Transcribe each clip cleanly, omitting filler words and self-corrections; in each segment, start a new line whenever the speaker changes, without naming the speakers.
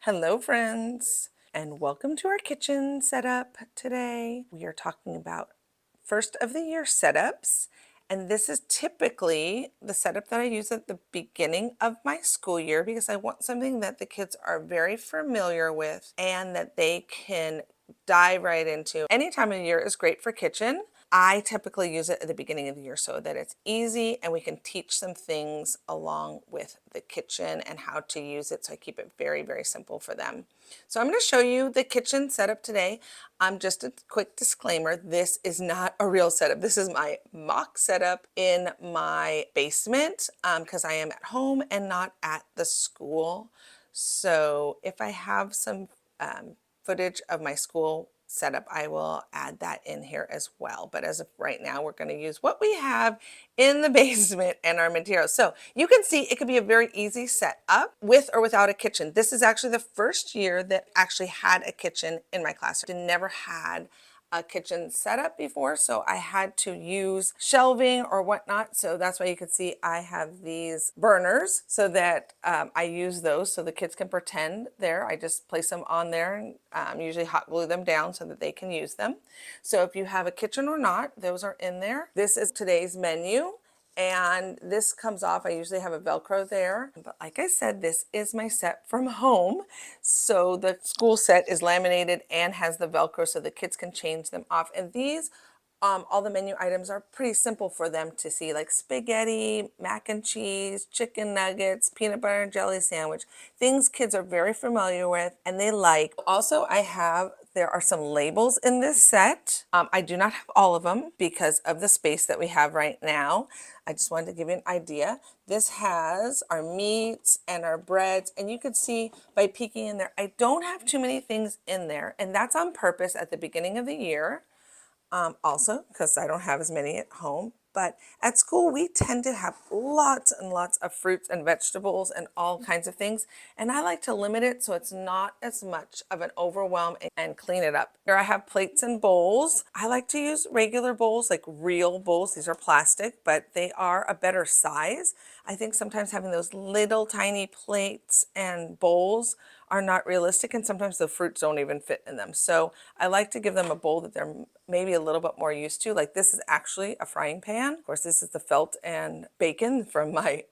Hello, friends, and welcome to our kitchen setup today. We are talking about first of the year setups, and this is typically the setup that I use at the beginning of my school year because I want something that the kids are very familiar with and that they can dive right into. Any time of the year is great for kitchen. I typically use it at the beginning of the year so that it's easy and we can teach some things along with the kitchen and how to use it. So I keep it very, very simple for them. So I'm going to show you the kitchen setup today. Just a quick disclaimer, this is not a real setup. This is my mock setup in my basement because I am at home and not at the school. So if I have some footage of my school setup, I will add that in here as well. But as of right now, we're going to use what we have in the basement and our materials. So you can see it could be a very easy setup with or without a kitchen. This is actually the first year that actually had a kitchen in my class. I never had a kitchen setup before, so I had to use shelving or whatnot. So that's why you can see I have these burners so that I use those so the kids can pretend there. I just place them on there and usually hot glue them down so that they can use them. So if you have a kitchen or not, those are in there. This is today's menu. And this comes off. I usually have a Velcro there, but like I said, this is my set from home. So the school set is laminated and has the Velcro so the kids can change them off. And these, all the menu items are pretty simple for them to see, like spaghetti, mac and cheese, chicken nuggets, peanut butter and jelly sandwich, things kids are very familiar with and they like. Also, there are some labels in this set. I do not have all of them because of the space that we have right now. I just wanted to give you an idea. This has our meats and our breads, and you can see by peeking in there, I don't have too many things in there, and that's on purpose at the beginning of the year. Also, because I don't have as many at home. But at school, we tend to have lots and lots of fruits and vegetables and all kinds of things. And I like to limit it so it's not as much of an overwhelm and clean it up. Here I have plates and bowls. I like to use regular bowls, like real bowls. These are plastic, but they are a better size. I think sometimes having those little tiny plates and bowls are not realistic, and sometimes the fruits don't even fit in them. So I like to give them a bowl that they're maybe a little bit more used to. Like this is actually a frying pan. Of course, this is the felt and bacon from my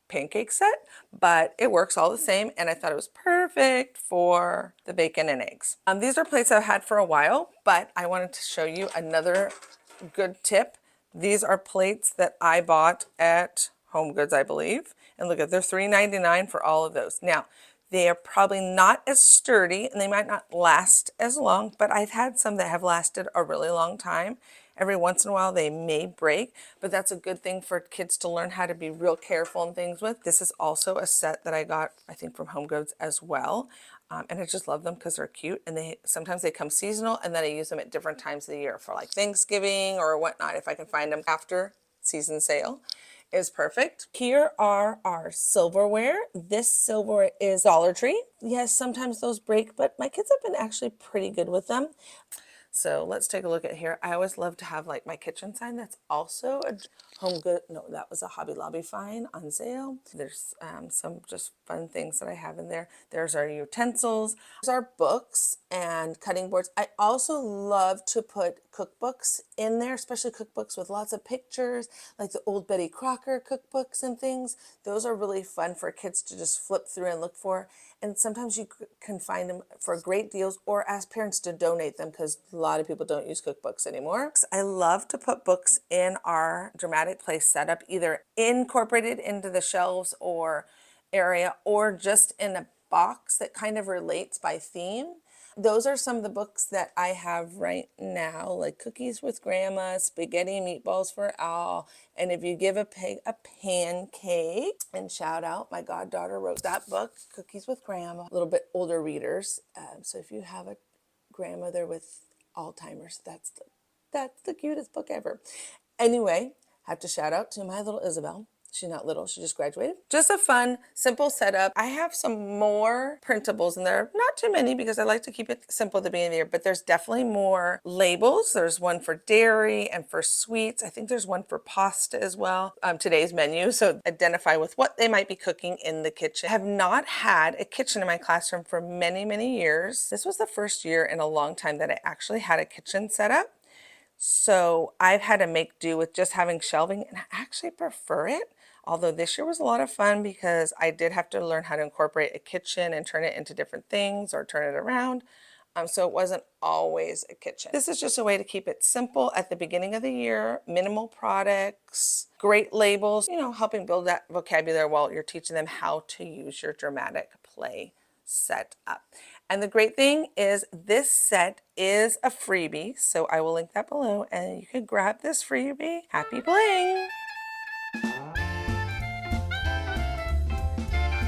pancake set, but it works all the same, and I thought it was perfect for the bacon and eggs. These are plates I've had for a while, but I wanted to show you another good tip. These are plates that I bought at Home Goods, I believe. And look at, they're $3.99 for all of those. Now, they are probably not as sturdy and they might not last as long, but I've had some that have lasted a really long time. Every once in a while they may break, but that's a good thing for kids to learn how to be real careful and things with. This is also a set that I got, I think, from Home Goods as well. And I just love them because they're cute, and sometimes they come seasonal, and then I use them at different times of the year for like Thanksgiving or whatnot if I can find them after season sale is perfect. Here are our silverware. This silverware is Dollar Tree. Yes, sometimes those break, but my kids have been actually pretty good with them. So let's take a look at here. I always love to have like my kitchen sign. That's also a Home Good. No, that was a Hobby Lobby find on sale. There's some just fun things that I have in there. There's our utensils. There's our books and cutting boards. I also love to put cookbooks in there, especially cookbooks with lots of pictures, like the old Betty Crocker cookbooks and things. Those are really fun for kids to just flip through and look for. And sometimes you can find them for great deals or ask parents to donate them because a lot of people don't use cookbooks anymore. I love to put books in our dramatic play setup, either incorporated into the shelves or area or just in a box that kind of relates by theme. Those are some of the books that I have right now, like Cookies with Grandma, Spaghetti and Meatballs for Al, and If You Give a Pig a Pancake. And shout out, my goddaughter wrote that book, Cookies with Grandma. A little bit older readers. So if you have a grandmother with Alzheimer's, that's the cutest book ever. Anyway, have to shout out to my little Isabel. She's not little, she just graduated. Just a fun, simple setup. I have some more printables in there. Not too many because I like to keep it simple at the beginning of the year, but there's definitely more labels. There's one for dairy and for sweets. I think there's one for pasta as well. Today's menu, so identify with what they might be cooking in the kitchen. I have not had a kitchen in my classroom for many, many years. This was the first year in a long time that I actually had a kitchen set up. So I've had to make do with just having shelving, and I actually prefer it. Although this year was a lot of fun because I did have to learn how to incorporate a kitchen and turn it into different things or turn it around. So it wasn't always a kitchen. This is just a way to keep it simple at the beginning of the year, minimal products, great labels, helping build that vocabulary while you're teaching them how to use your dramatic play set up. And the great thing is this set is a freebie, so I will link that below and you can grab this freebie. Happy playing!